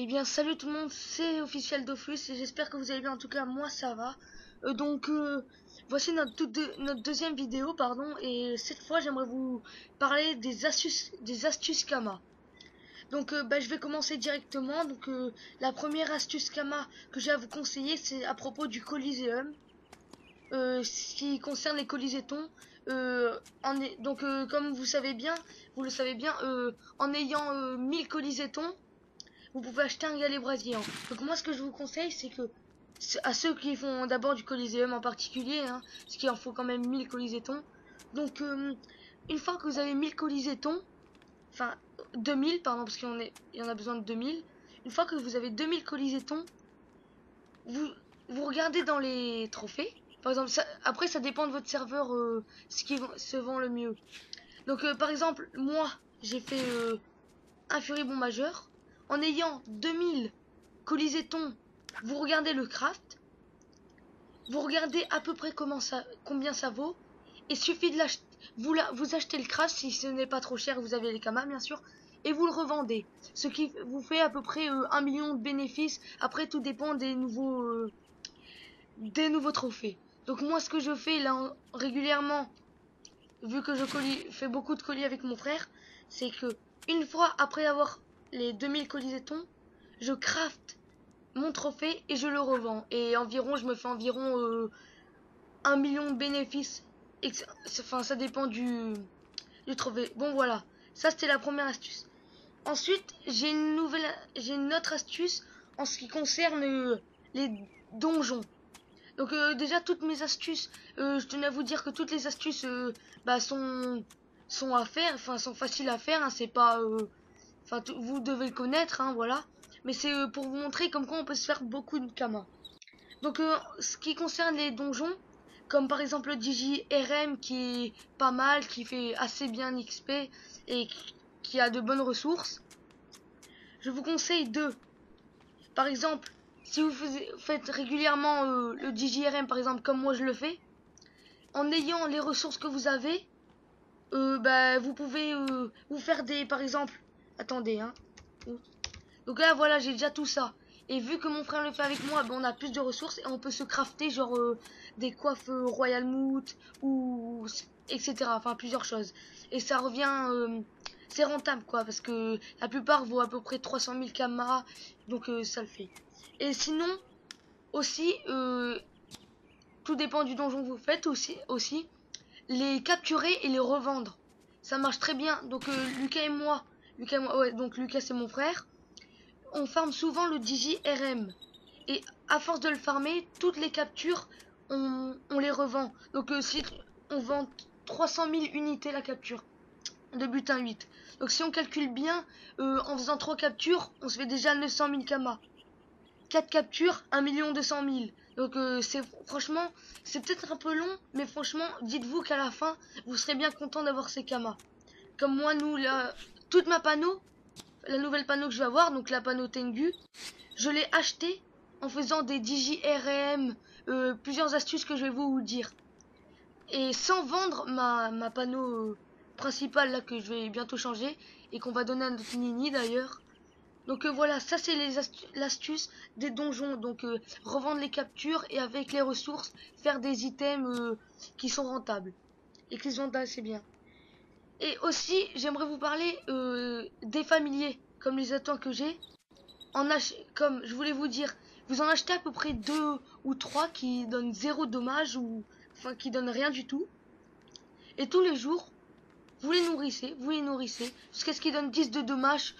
Eh bien, salut tout le monde, c'est Officiel Dofus et j'espère que vous allez bien. En tout cas, moi ça va. Voici notre deuxième vidéo, pardon. Et cette fois, j'aimerais vous parler des astuces Kama. Je vais commencer directement. La première astuce Kama que j'ai à vous conseiller, c'est à propos du Coliseum. Ce qui concerne les Colisétons. Comme vous le savez bien, en ayant 1000 Colisétons, vous pouvez acheter un galet brésilien. Donc moi ce que je vous conseille, c'est que à ceux qui font d'abord du Coliseum en particulier, hein, parce qu'il en faut quand même 1000 Colisétons. Une fois que vous avez 1000 Colisétons, enfin 2000 pardon, parce il y en a besoin de 2000. Une fois que vous avez 2000 Colisétons, vous regardez dans les trophées. Par exemple, après ça dépend de votre serveur, ce qui se vend le mieux. Par exemple, moi j'ai fait un furibond majeur. En ayant 2000 Colisétons, vous regardez le craft, vous regardez à peu près combien ça vaut, et suffit de l'acheter. Vous achetez le craft si ce n'est pas trop cher, vous avez les kamas bien sûr, et vous le revendez. Ce qui vous fait à peu près 1 million de bénéfices. Après, tout dépend des nouveaux trophées. Donc moi, ce que je fais là régulièrement, vu que je fais beaucoup de colis avec mon frère, c'est que une fois après avoir les 2000 Colisétons, je craft mon trophée et je le revends. Et je me fais environ 1 million de bénéfices. Enfin, ça dépend du trophée. Bon, voilà. Ça, c'était la première astuce. Ensuite, j'ai une autre astuce en ce qui concerne les donjons. Déjà, toutes mes astuces, je tenais à vous dire que toutes les astuces sont à faire, enfin sont faciles à faire, hein, c'est pas vous devez le connaître, hein, voilà, mais c'est pour vous montrer comme quoi on peut se faire beaucoup de kamas. Ce qui concerne les donjons, comme par exemple le DigiRM qui est pas mal, qui fait assez bien XP et qui a de bonnes ressources, je vous conseille par exemple, si vous faites régulièrement le DigiRM par exemple, comme moi je le fais, en ayant les ressources que vous avez, vous pouvez vous faire par exemple, attendez, hein. Donc là, voilà, j'ai déjà tout ça. Et vu que mon frère le fait avec moi, on a plus de ressources et on peut se crafter genre des coiffes Royal Moot ou etc. Enfin, plusieurs choses. Et ça revient, c'est rentable quoi, parce que la plupart vaut à peu près 300 000 kamas, donc ça le fait. Et sinon, aussi, tout dépend du donjon que vous faites aussi, les capturer et les revendre. Ça marche très bien. Lucas et moi, ouais, donc Lucas c'est mon frère. On farme souvent le DigiRM. Et à force de le farmer, toutes les captures, on les revend. Si on vend 300 000 unités la capture de butin 8. Donc si on calcule bien, en faisant 3 captures, on se fait déjà 900 000 kamas. 4 captures, 1 200 000. Franchement, c'est peut-être un peu long, mais franchement, dites-vous qu'à la fin, vous serez bien content d'avoir ces kamas. Comme moi, toute ma panneau, la nouvelle panneau que je vais avoir, donc la panneau Tengu, je l'ai acheté en faisant des DigiRM, plusieurs astuces que je vais vous dire. Et sans vendre ma panneau principale là que je vais bientôt changer et qu'on va donner à notre Nini d'ailleurs. Voilà, ça c'est l'astuce des donjons. Revendre les captures et avec les ressources, faire des items qui sont rentables et qui se vendent assez bien. Et aussi, j'aimerais vous parler des familiers, comme les attentes que j'ai. Comme je voulais vous dire, vous en achetez à peu près 2 ou 3 qui donnent 0 dommage ou enfin qui donnent rien du tout. Et tous les jours, vous les nourrissez jusqu'à ce qu'ils donnent 10 de dommage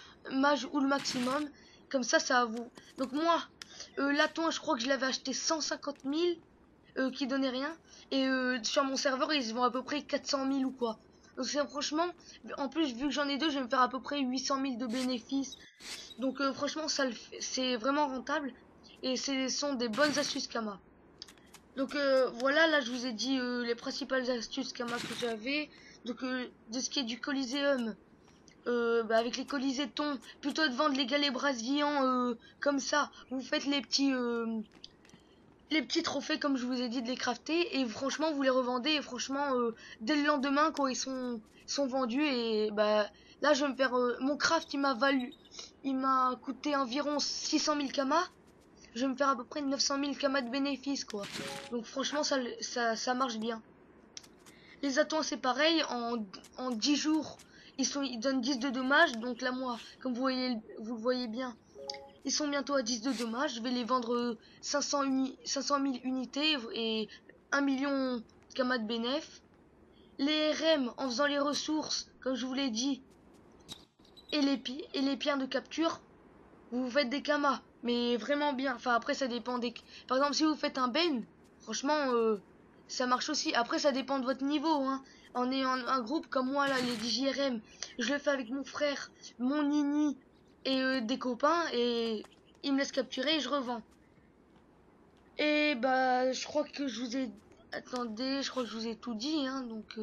ou le maximum. Comme ça vous. Donc moi, l'aton, je crois que je l'avais acheté 150 000 qui donnait rien. Et sur mon serveur, ils se vendent à peu près 400 000 ou quoi. Donc franchement, en plus vu que j'en ai deux, je vais me faire à peu près 800 000 de bénéfices. Franchement, c'est vraiment rentable. Et ce sont des bonnes astuces Kama. Voilà, là je vous ai dit les principales astuces Kama que j'avais. De ce qui est du Coliseum, avec les Colisétons, plutôt de vendre les galets brasillants comme ça, vous faites les petits trophées comme je vous ai dit de les crafter et franchement vous les revendez et franchement dès le lendemain quand ils sont vendus et là je vais me faire mon craft il m'a valu il m'a coûté environ 600 000 kamas. Je vais me faire à peu près 900 000 kamas de bénéfices, quoi. Donc franchement, ça marche bien. Les atouts, c'est pareil. En 10 jours, ils donnent 10 de dommages. Donc là, moi, comme vous le voyez bien, ils sont bientôt à 10 de dommages. Je vais les vendre 500 000 unités et 1 million kamas de bénéf. Les RM, en faisant les ressources, comme je vous l'ai dit, et les pierres de capture, vous faites des kamas. Mais vraiment bien. Enfin, après, ça dépend des... Par exemple, si vous faites un ben, franchement, ça marche aussi. Après, ça dépend de votre niveau, hein. En ayant un groupe comme moi, là, les DJRM, je le fais avec mon frère, mon Nini et des copains. Et ils me laissent capturer et je revends. Et bah, je crois que je vous ai... Attendez, je crois que je vous ai tout dit, hein. Donc...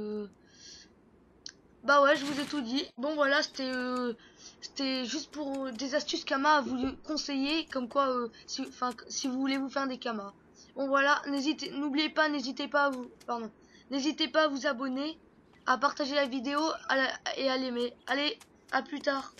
Bah ouais, je vous ai tout dit. Bon voilà, c'était juste pour des astuces Kama à vous conseiller, comme quoi si vous voulez vous faire des Kama. Bon voilà, n'oubliez pas, n'hésitez pas à vous abonner, à partager la vidéo et à l'aimer. Allez, à plus tard.